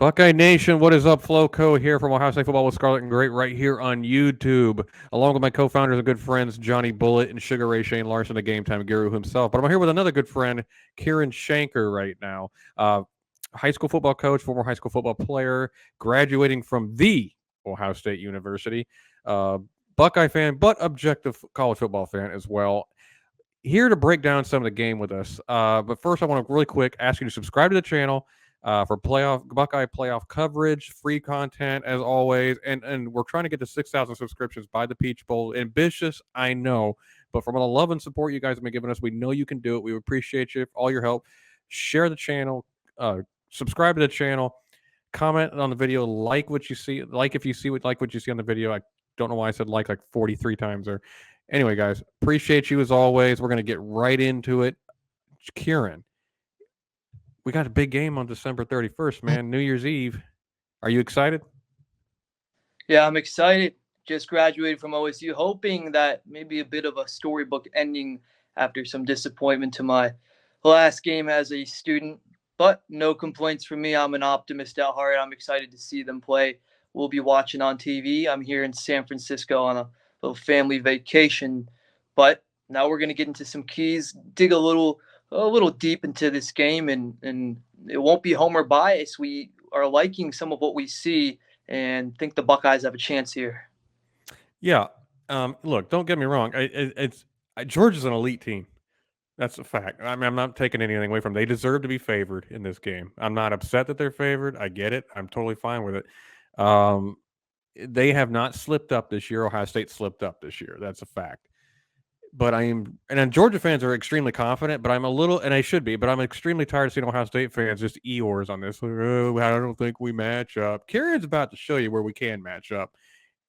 Buckeye Nation, what is up? Floco here from Ohio State Football with Scarlet and Great right here on YouTube, along with my co-founders and good friends, Johnny Bullet and Sugar Ray Shane Larson, the Game Time Guru himself. But I'm here with another good friend, Kieran Shanker, right now. High school football coach, former high school football player, graduating from the Ohio State University. Uh, Buckeye fan, but objective college football fan as well. Here to break down some of the game with us. But first, I want to really quick ask you to subscribe to the channel for playoff Buckeye playoff coverage, free content as always, and we're trying to get to 6,000 subscriptions by the Peach Bowl. Ambitious, I know, but from all the love and support you guys have been giving us, we know you can do it. We appreciate you, all your help. Share the channel, subscribe to the channel, comment on the video, like what you see, like if you see what you see on the video. I don't know why I said like 43 times there. Anyway, guys, appreciate you as always. We're going to get right into it. Kieran, we got a big game on December 31st, man. New Year's Eve. Are you excited? Yeah, I'm excited. Just graduated from OSU, hoping that maybe a bit of a storybook ending after some disappointment to my last game as a student. But no complaints from me. I'm an optimist at heart. I'm excited to see them play. We'll be watching on TV. I'm here in San Francisco on a little family vacation. But now we're going to get into some keys, dig a little deep into this game, and it won't be homer bias. We are liking some of what we see and think the Buckeyes have a chance here. Yeah. Look, don't get me wrong. Georgia's an elite team. That's a fact. I mean, I'm not taking anything away from them. They deserve to be favored in this game. I'm not upset that they're favored. I get it. I'm totally fine with it. Um, they have not slipped up this year. Ohio State slipped up this year. That's a fact. But and then Georgia fans are extremely confident, but I'm a little, and I should be, but I'm extremely tired of seeing Ohio State fans just Eeyores on this. Like, oh, I don't think we match up. Kieran's about to show you where we can match up.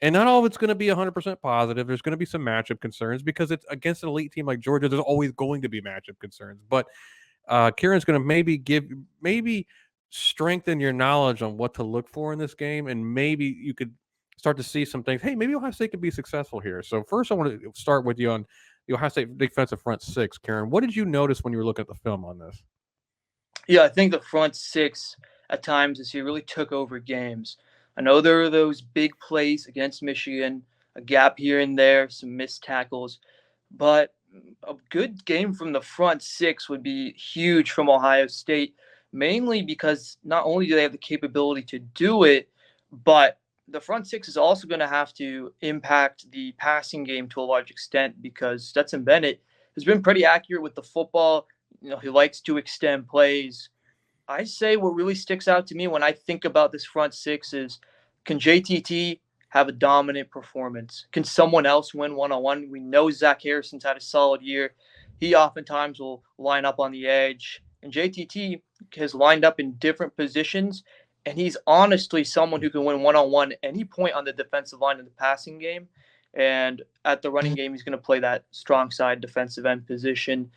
And not all of it's going to be 100% positive. There's going to be some matchup concerns because it's against an elite team like Georgia. There's always going to be matchup concerns. But Kieran's going to maybe strengthen your knowledge on what to look for in this game, and maybe you could start to see some things. Hey, maybe Ohio State could be successful here. So first, I want to start with you on the Ohio State defensive front six. Kieran, what did you notice when you were looking at the film on this? Yeah, I think the front six at times this year really took over games. I know there were those big plays against Michigan, a gap here and there, some missed tackles, but a good game from the front six would be huge from Ohio State, mainly because not only do they have the capability to do it, but the front six is also going to have to impact the passing game to a large extent because Stetson Bennett has been pretty accurate with the football. He likes to extend plays. I say what really sticks out to me when I think about this front six is, can JTT have a dominant performance? Can someone else win one-on-one? We know Zach Harrison's had a solid year. He oftentimes will line up on the edge. And JTT has lined up in different positions, and he's honestly someone who can win one-on-one any point on the defensive line in the passing game. And at the running game, he's going to play that strong side defensive end position.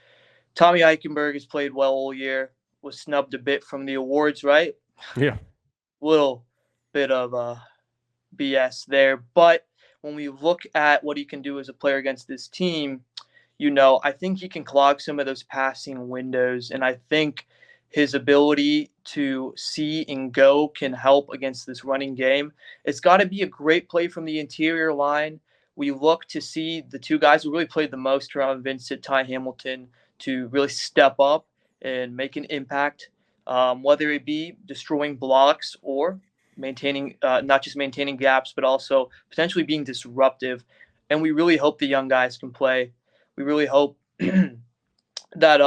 Tommy Eichenberg has played well all year, was snubbed a bit from the awards, right? Yeah. Little bit of BS there. But when we look at what he can do as a player against this team, I think he can clog some of those passing windows. And I think his ability to see and go can help against this running game. It's got to be a great play from the interior line. We look to see the two guys who really played the most, Taron Vincent, Ty Hamilton, to really step up and make an impact, whether it be destroying blocks or maintaining, not just maintaining gaps, but also potentially being disruptive. And we really hope the young guys can play. We really hope that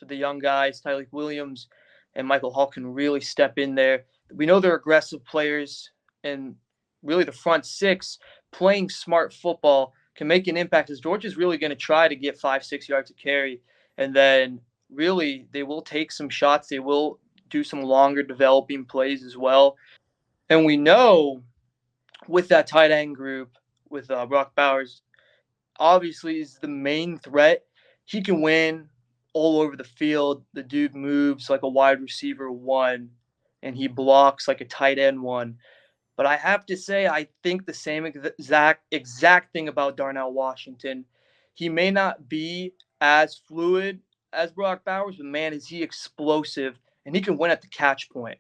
the young guys, Tyleik Williams and Michael Hall, can really step in there. We know they're aggressive players, and really the front six playing smart football can make an impact, as Georgia's really going to try to get 5-6 yards of carry. And then really they will take some shots. They will do some longer developing plays as well. And we know with that tight end group, with Brock Bowers, obviously is the main threat. He can win all over the field. The dude moves like a wide receiver one, and he blocks like a tight end one. But I have to say, I think the same exact thing about Darnell Washington. He may not be as fluid as Brock Bowers, but man, is he explosive, and he can win at the catch point.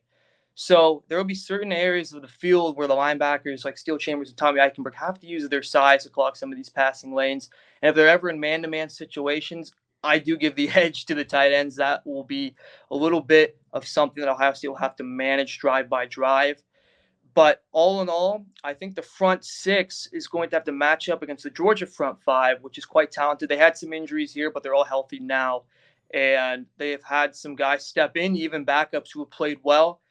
So there will be certain areas of the field where the linebackers like Steel Chambers and Tommy Eichenberg have to use their size to clog some of these passing lanes. And if they're ever in man-to-man situations, I do give the edge to the tight ends. That will be a little bit of something that Ohio State will have to manage drive by drive. But all in all, I think the front six is going to have to match up against the Georgia front five, which is quite talented. They had some injuries here, but they're all healthy now. And they have had some guys step in, even backups who have played well.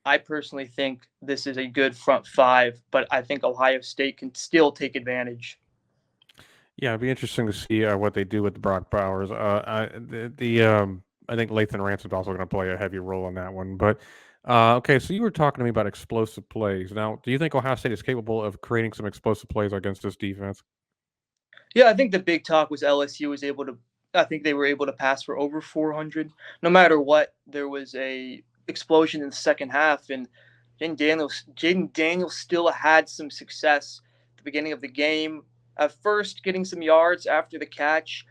I personally think this is a good front five, but I think Ohio State can still take advantage. Yeah, it'd be interesting to see what they do with the Brock Bowers. I think Lathan Ransom's also going to play a heavy role in that one. But okay, so you were talking to me about explosive plays. Now, do you think Ohio State is capable of creating some explosive plays against this defense? Yeah, I think the big talk was LSU was able to. I think they were able to pass for over 400. No matter what, there was a explosion in the second half, and Jaden Daniels still had some success at the beginning of the game. At first, getting some yards after the catch.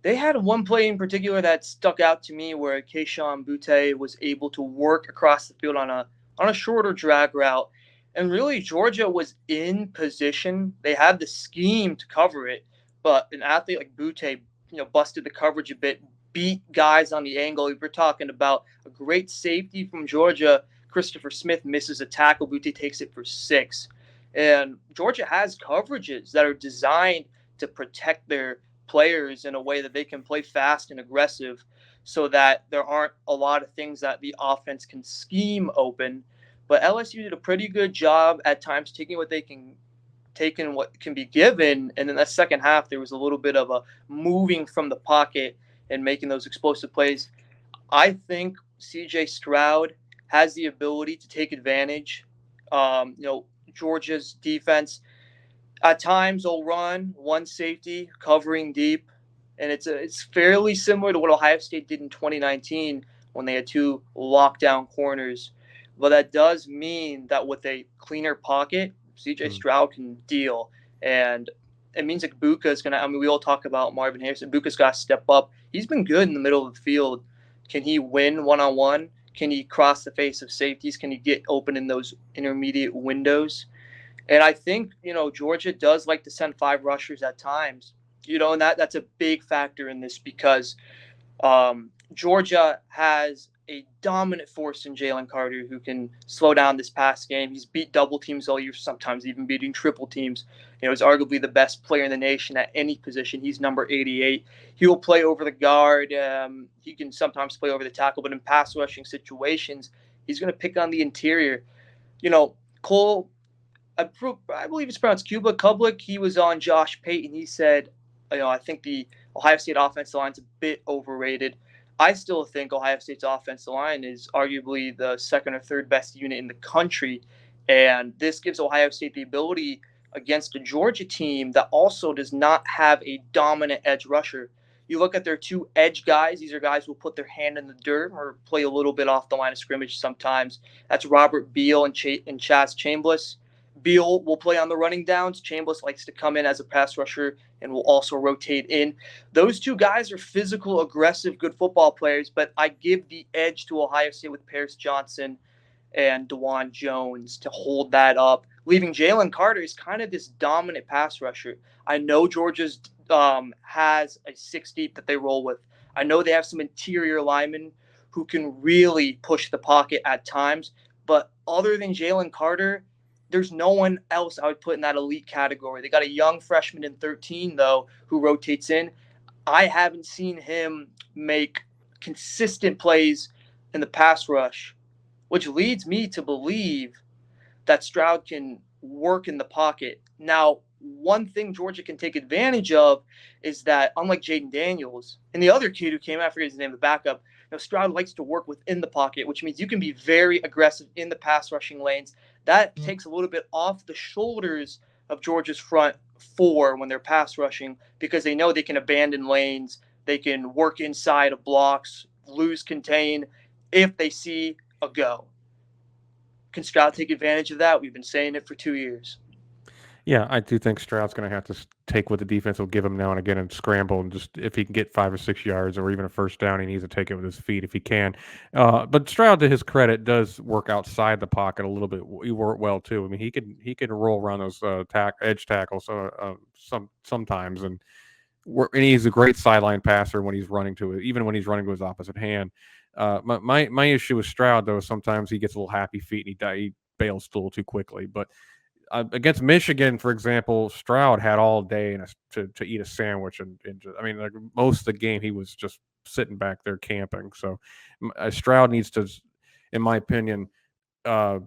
They had one play in particular that stuck out to me where Keishawn Butte was able to work across the field on a shorter drag route. And really, Georgia was in position. They had the scheme to cover it, but an athlete like Butte, busted the coverage a bit, beat guys on the angle. We're talking about a great safety from Georgia. Christopher Smith misses a tackle. Butte takes it for 6. And Georgia has coverages that are designed to protect their players in a way that they can play fast and aggressive so that there aren't a lot of things that the offense can scheme open. But LSU did a pretty good job at times taking what can be given. And in that second half, there was a little bit of a moving from the pocket and making those explosive plays. I think CJ Sroud has the ability to take advantage. Georgia's defense at times they'll run one safety covering deep, and it's fairly similar to what Ohio State did in 2019 when they had 2 lockdown corners. But that does mean that with a cleaner pocket, CJ Stroud can deal, and it means that Buka is gonna. I mean, we all talk about Marvin Harrison. Buka's got to step up. He's been good in the middle of the field. Can he win one-on-one? Can he cross the face of safeties? Can he get open in those intermediate windows? And I think, Georgia does like to send 5 rushers at times, and that's a big factor in this because Georgia has a dominant force in Jalen Carter who can slow down this pass game. He's beat double teams all year, sometimes even beating triple teams. He's arguably the best player in the nation at any position. He's number 88. He will play over the guard. He can sometimes play over the tackle, but in pass rushing situations, he's going to pick on the interior. Cole, I believe it's pronounced Cuba Kublik. He was on Josh Payton. He said, I think the Ohio State offensive line's a bit overrated. I still think Ohio State's offensive line is arguably the second or third best unit in the country. And this gives Ohio State the ability against a Georgia team that also does not have a dominant edge rusher. You look at their 2 edge guys. These are guys who will put their hand in the dirt or play a little bit off the line of scrimmage sometimes. That's Robert Beal and Chaz Chambliss. Beal will play on the running downs. Chambliss likes to come in as a pass rusher and will also rotate in. Those 2 guys are physical, aggressive, good football players, but I give the edge to Ohio State with Paris Johnson and Dawand Jones to hold that up, leaving Jalen Carter as kind of this dominant pass rusher. I know Georgia's has a 6 deep that they roll with. I know they have some interior linemen who can really push the pocket at times, but other than Jalen Carter, there's no one else I would put in that elite category. They got a young freshman in 13, though, who rotates in. I haven't seen him make consistent plays in the pass rush, which leads me to believe that Stroud can work in the pocket. Now, one thing Georgia can take advantage of is that, unlike Jaden Daniels and the other kid who came after his name, the backup, Stroud likes to work within the pocket, which means you can be very aggressive in the pass rushing lanes. That takes a little bit off the shoulders of Georgia's front 4 when they're pass rushing because they know they can abandon lanes, they can work inside of blocks, lose contain if they see a go. Can Stroud take advantage of that? We've been saying it for 2 years. Yeah, I do think Stroud's going to have to take what the defense will give him now and again and scramble, and just if he can get 5 or 6 yards or even a first down, he needs to take it with his feet if he can. But Stroud, to his credit, does work outside the pocket a little bit. He work well too. I mean, he can roll around those edge tackles sometimes, and he's a great sideline passer when he's running to it, even when he's running to his opposite hand. My issue with Stroud though, sometimes he gets a little happy feet and he bails a little too quickly, but against Michigan, for example, Stroud had all day to eat a sandwich, and just, I mean, like most of the game, he was just sitting back there camping. So Stroud needs to, in my opinion, uh,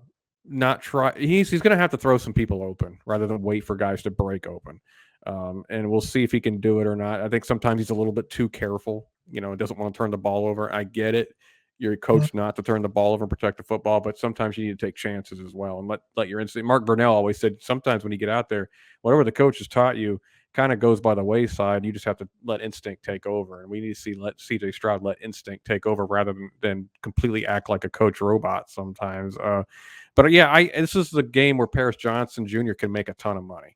not try. He's going to have to throw some people open rather than wait for guys to break open. And we'll see if he can do it or not. I think sometimes he's a little bit too careful. Doesn't want to turn the ball over. I get it. You're coached not to turn the ball over and protect the football, but sometimes you need to take chances as well and let your instinct. Mark Burnell always said sometimes when you get out there, whatever the coach has taught you kind of goes by the wayside. You just have to let instinct take over, and we need to let CJ Stroud let instinct take over rather than completely act like a coach robot sometimes. But yeah, this is the game where Paris Johnson Jr. can make a ton of money.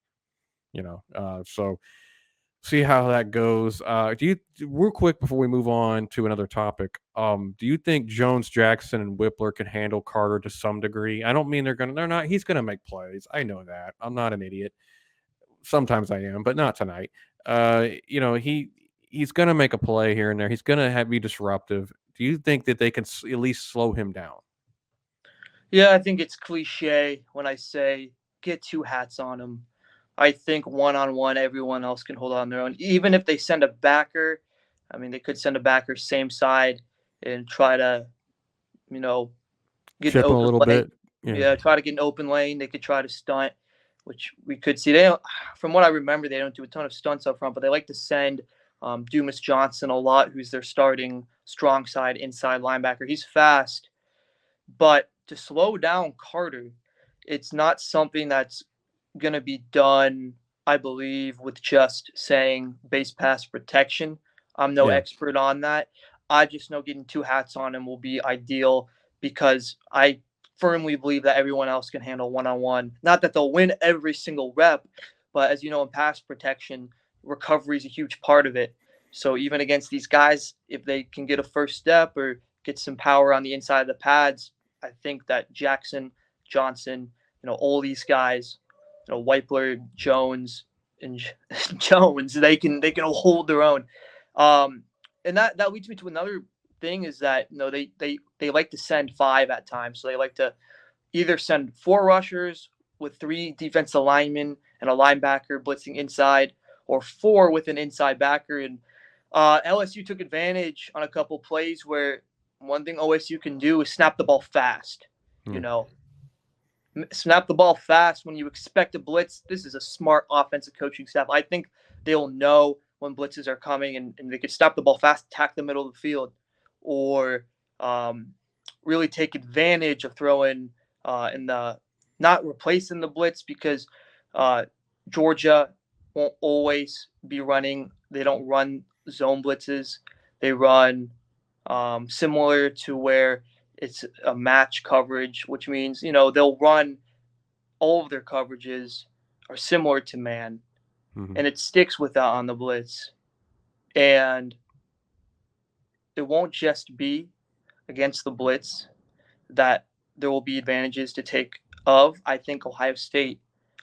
So see how that goes. Do you real quick before we move on to another topic? Do you think Jones, Jackson, and Whippler can handle Carter to some degree? I don't mean they're not. He's gonna make plays. I know that. I'm not an idiot. Sometimes I am, but not tonight. He's gonna make a play here and there. He's gonna be disruptive. Do you think that they can at least slow him down? Yeah, I think it's cliche when I say get two hats on him. I think one on one, everyone else can hold on their own. Even if they send a backer, I mean, they could send a backer same side and try to, you know, get an Chip him a open little lane. bit. Yeah. Yeah, try to get an open lane. They could try to stunt, which we could see. They don't, from what I remember, they don't do a ton of stunts up front, but they like to send Dumas Johnson a lot, who's their starting strong side inside linebacker. He's fast, but to slow down Carter, it's not something that's going to be done, I believe, with just saying base pass protection. I'm no Yeah. expert on that. I just know getting two hats on him will be ideal because I firmly believe that everyone else can handle one on one. Not that they'll win every single rep, but as you know, in pass protection, recovery is a huge part of it. So even against these guys, if they can get a first step or get some power on the inside of the pads, I think that Jackson, Johnson, all these guys, Whipler, Jones, and Jones, they can hold their own. And that leads me to another thing is that they like to send five at times, so they like to either send four rushers with three defensive linemen and a linebacker blitzing inside, or four with an inside backer. And LSU took advantage on a couple plays where one thing OSU can do is snap the ball fast. Hmm. You know, snap the ball fast when you expect a blitz. This is a smart offensive coaching staff. I think they'll know when blitzes are coming, and they could stop the ball fast, attack the middle of the field, or really take advantage of throwing in the not replacing the blitz because Georgia won't always be running. They don't run zone blitzes. They run similar to where it's a match coverage, which means they'll run all of their coverages are similar to man, Mm-hmm. and it sticks with that on the blitz. And it won't just be against the blitz that there will be advantages to take of. I think Ohio State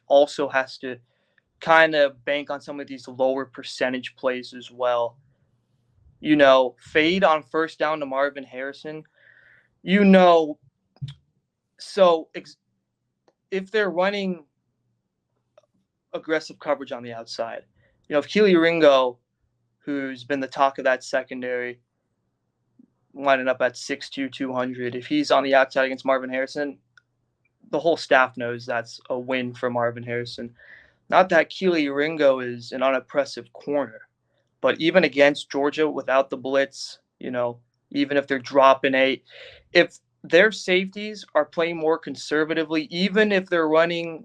also has to kind of bank on some of these lower percentage plays as well. Fade on first down to Marvin Harrison. So if they're running aggressive coverage on the outside, if Keely Ringo, who's been the talk of that secondary, lining up at 6'2", 200, if he's on the outside against Marvin Harrison, the whole staff knows that's a win for Marvin Harrison. Not that Keely Ringo is an unimpressive corner, but even against Georgia without the blitz, even if they're dropping eight, if their safeties are playing more conservatively, even if they're running,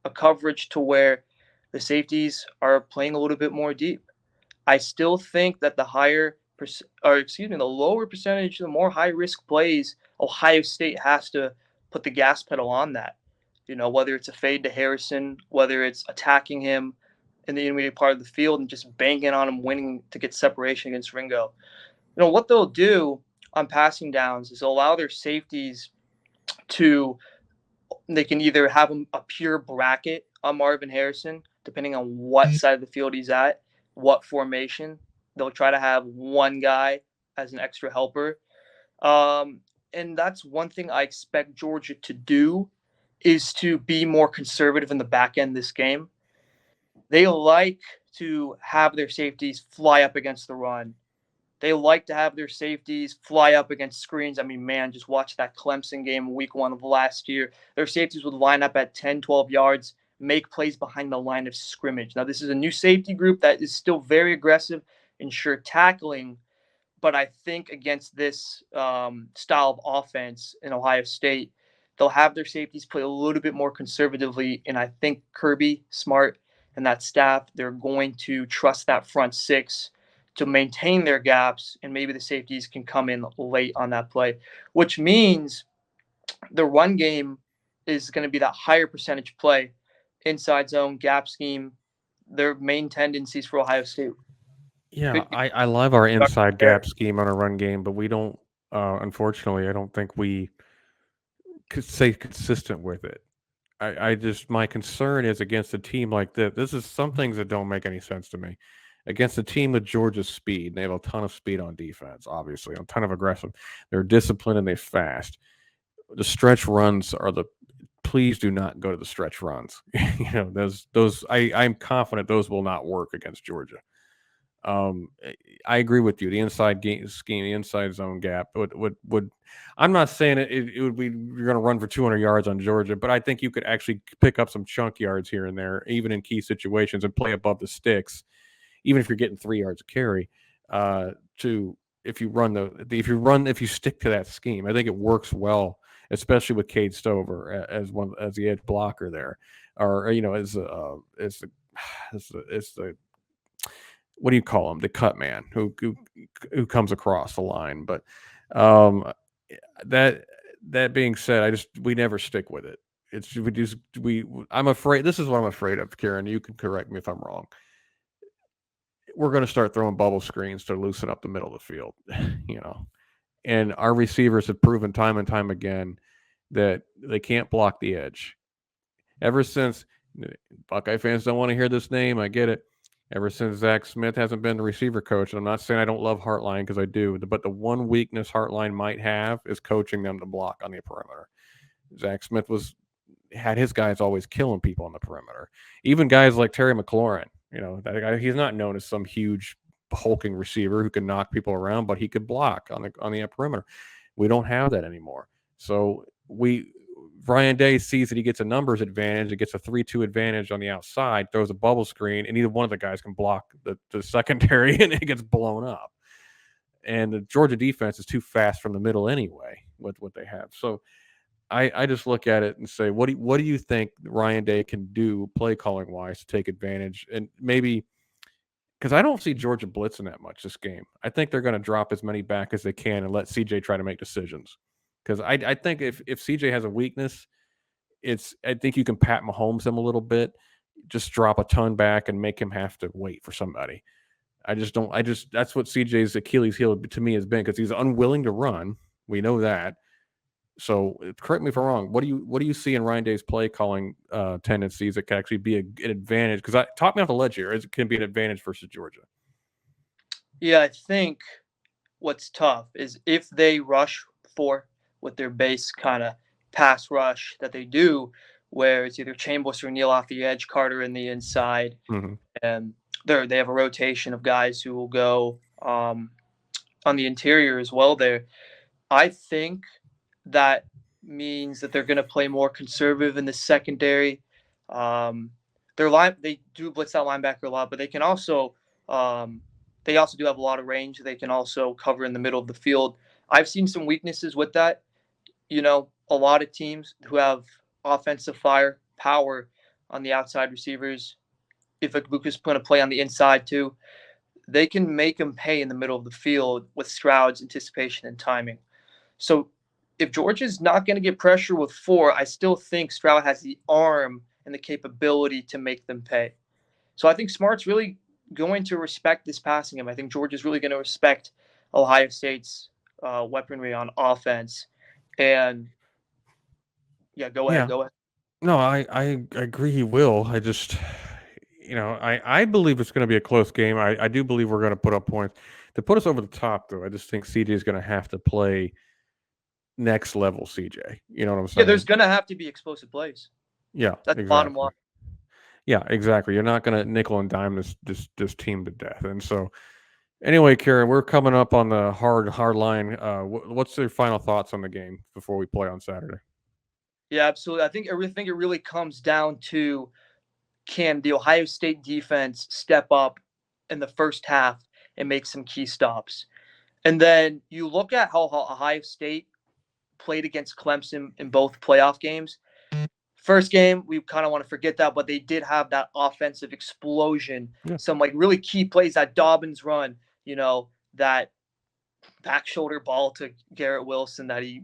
a coverage to where the safeties are playing a little bit more deep, I still think that the lower percentage, the more high risk plays, Ohio State has to put the gas pedal on that. whether it's a fade to Harrison, whether it's attacking him in the intermediate part of the field and just banking on him winning to get separation against Ringo. What they'll do on passing downs is they'll allow their safeties they can either have a pure bracket on Marvin Harrison, depending on what side of the field he's at, what formation. They'll try to have one guy as an extra helper. And that's one thing I expect Georgia to do, is to be more conservative in the back end this game. They like to have their safeties fly up against the run. They like to have their safeties fly up against screens. I mean, man, just watch that Clemson game week 1 of last year. Their safeties would line up at 10, 12 yards, make plays behind the line of scrimmage. Now, this is a new safety group that is still very aggressive, ensure tackling, but I think against this style of offense in Ohio State, they'll have their safeties play a little bit more conservatively, and I think Kirby Smart and that staff, they're going to trust that front six to maintain their gaps, and maybe the safeties can come in late on that play, which means the run game is going to be that higher percentage play, inside zone, gap scheme, their main tendencies for Ohio State. Yeah, I love our inside gap scheme on a run game, but we don't, unfortunately, I don't think we could stay consistent with it. My concern is against a team like this. This is some things that don't make any sense to me. Against a team with Georgia's speed, they have a ton of speed on defense, obviously, a ton of aggressive. They're disciplined and they're fast. The stretch runs are please do not go to the stretch runs. I'm confident those will not work against Georgia. I agree with you. The inside game scheme, the inside zone gap would. I'm not saying it would be you're going to run for 200 yards on Georgia, but I think you could actually pick up some chunk yards here and there, even in key situations, and play above the sticks, even if you're getting 3 yards of carry. If you stick to that scheme, I think it works well, especially with Cade Stover as the edge blocker there, or as the what do you call him? The cut man who comes across the line. But that being said, we never stick with it. I'm afraid. This is what I'm afraid of, Karen. You can correct me if I'm wrong. We're going to start throwing bubble screens to loosen up the middle of the field, and our receivers have proven time and time again that they can't block the edge. Ever since Buckeye fans don't want to hear this name, I get it. Ever since Zach Smith hasn't been the receiver coach, and I'm not saying I don't love Hartline because I do, but the one weakness Hartline might have is coaching them to block on the perimeter. Zach Smith had his guys always killing people on the perimeter. Even guys like Terry McLaurin, that guy, he's not known as some huge hulking receiver who can knock people around, but he could block on the perimeter. We don't have that anymore. So Ryan Day sees that he gets a numbers advantage. It gets a 3-2 advantage on the outside, throws a bubble screen, and either one of the guys can block the secondary, and it gets blown up. And the Georgia defense is too fast from the middle anyway with what they have. So I just look at it and say, what do you think Ryan Day can do play calling wise to take advantage? And maybe because I don't see Georgia blitzing that much this game. I think they're going to drop as many back as they can and let CJ try to make decisions. Because I think if CJ has a weakness, I think you can pat Mahomes him a little bit, just drop a ton back and make him have to wait for somebody. That's what CJ's Achilles heel to me has been, because he's unwilling to run. We know that. So correct me if I'm wrong. What do you see in Ryan Day's play calling tendencies that can actually be an advantage? Because talk me off the ledge here. It can be an advantage versus Georgia. Yeah, I think what's tough is if they rush with their base kind of pass rush that they do, where it's either Chambers or Neal off the edge, Carter in the inside, and they have a rotation of guys who will go on the interior as well there. I think that means that they're going to play more conservative in the secondary. They do blitz that linebacker a lot, but they can also do have a lot of range. They can also cover in the middle of the field. I've seen some weaknesses with that. A lot of teams who have offensive power on the outside receivers, if Luka's going to play on the inside too, they can make him pay in the middle of the field with Stroud's anticipation and timing. So if Georgia's not going to get pressure with 4, I still think Stroud has the arm and the capability to make them pay. So I think Smart's really going to respect this passing game. I think Georgia's really going to respect Ohio State's weaponry on offense. And yeah, go ahead. Yeah. Go ahead. No, I agree he will. I just, I believe it's going to be a close game. I do believe we're going to put up points. To put us over the top, though, I just think CJ is going to have to play next level CJ. You know what I'm Yeah, saying? there's going to have to be explosive plays. Yeah, That's the exactly. bottom line. Yeah, exactly. You're not going to nickel and dime this team to death. And so, anyway, Karen, we're coming up on the hard line. What's your final thoughts on the game before we play on Saturday? Yeah, absolutely. I think it really comes down to, can the Ohio State defense step up in the first half and make some key stops? And then you look at how Ohio State played against Clemson in both playoff games. First game, we kind of want to forget that, but they did have that offensive explosion. Yeah. Some like really key plays, that Dobbins run, that back shoulder ball to Garrett Wilson that he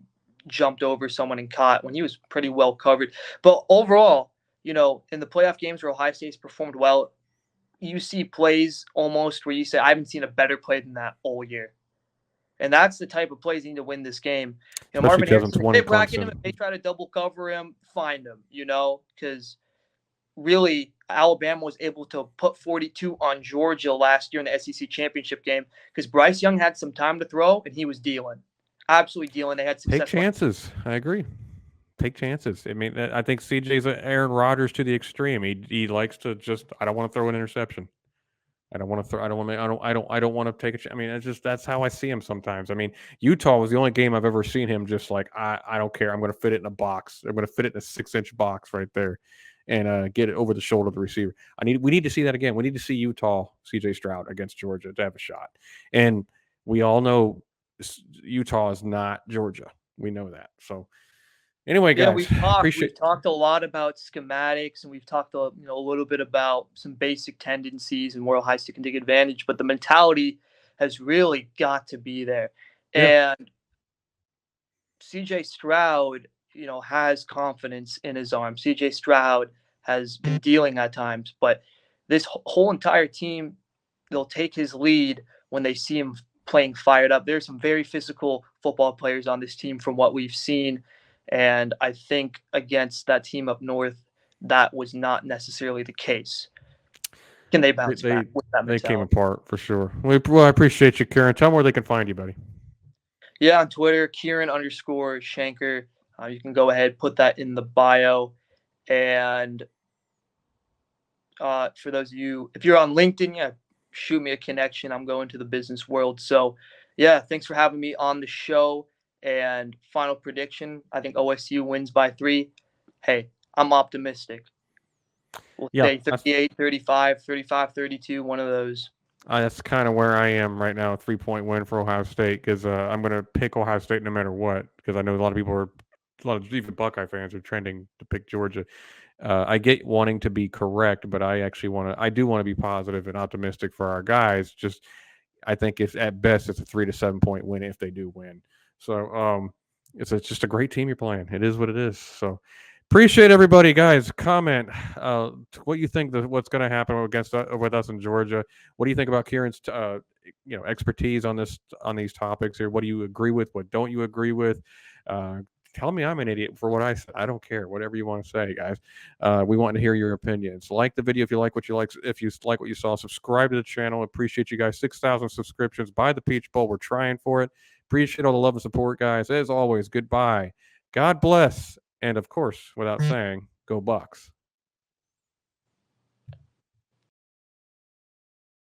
jumped over someone and caught when he was pretty well covered. But overall, in the playoff games where Ohio State's performed well, you see plays almost where you say, I haven't seen a better play than that all year. And that's the type of plays you need to win this game. Marvin Harrison, if they bracket him, if they try to double cover him, find him, because really Alabama was able to put 42 on Georgia last year in the SEC championship game because Bryce Young had some time to throw and he was dealing. Absolutely dealing. They had success. Take chances. I agree. Take chances. I mean, I think CJ's Aaron Rodgers to the extreme. He likes to just, I don't want to throw an interception. I don't want to throw. I don't want to take a. I mean, that's how I see him sometimes. I mean, Utah was the only game I've ever seen him just like, I don't care. I'm going to fit it in a box. I'm going to fit it in a 6-inch box right there, and get it over the shoulder of the receiver. We need to see that again. We need to see Utah CJ Stroud against Georgia to have a shot. And we all know Utah is not Georgia. We know that. So anyway, guys, we've talked a lot about schematics, and we've talked a little bit about some basic tendencies and where Ohio State can take advantage, but the mentality has really got to be there. Yeah. And CJ Sroud, has confidence in his arm. CJ Sroud has been dealing at times, but this whole entire team, they'll take his lead when they see him playing fired up. There's some very physical football players on this team from what we've seen. And I think against that team up north, that was not necessarily the case. Can they bounce back with that mentality? They came apart for sure. Well, I appreciate you, Kieran. Tell them where they can find you, buddy. Yeah, on Twitter, Kieran_Shanker. You can go ahead, put that in the bio. And for those of you, if you're on LinkedIn, shoot me a connection. I'm going to the business world. So, yeah, thanks for having me on the show. And final prediction, I think OSU wins by 3. Hey, I'm optimistic. We'll say 38, 35, 35, 32, one of those. That's kind of where I am right now, a 3-point win for Ohio State, because I'm going to pick Ohio State no matter what, because I know a lot of even Buckeye fans are trending to pick Georgia. I get wanting to be correct, but I do want to be positive and optimistic for our guys. Just, I think at best it's a 3 to 7 point win if they do win. So it's just a great team you're playing. It is what it is. So appreciate everybody, guys. Comment what you think what's going to happen with us in Georgia. What do you think about Kieran's expertise on these topics here? What do you agree with? What don't you agree with? Tell me I'm an idiot for what I said. I don't care. Whatever you want to say, guys. We want to hear your opinions. Like the video if you like what you like. If you like what you saw, subscribe to the channel. Appreciate you guys. 6,000 subscriptions. Buy the Peach Bowl. We're trying for it. Appreciate all the love and support, guys. As always, goodbye. God bless. And, of course, without saying, go Bucks.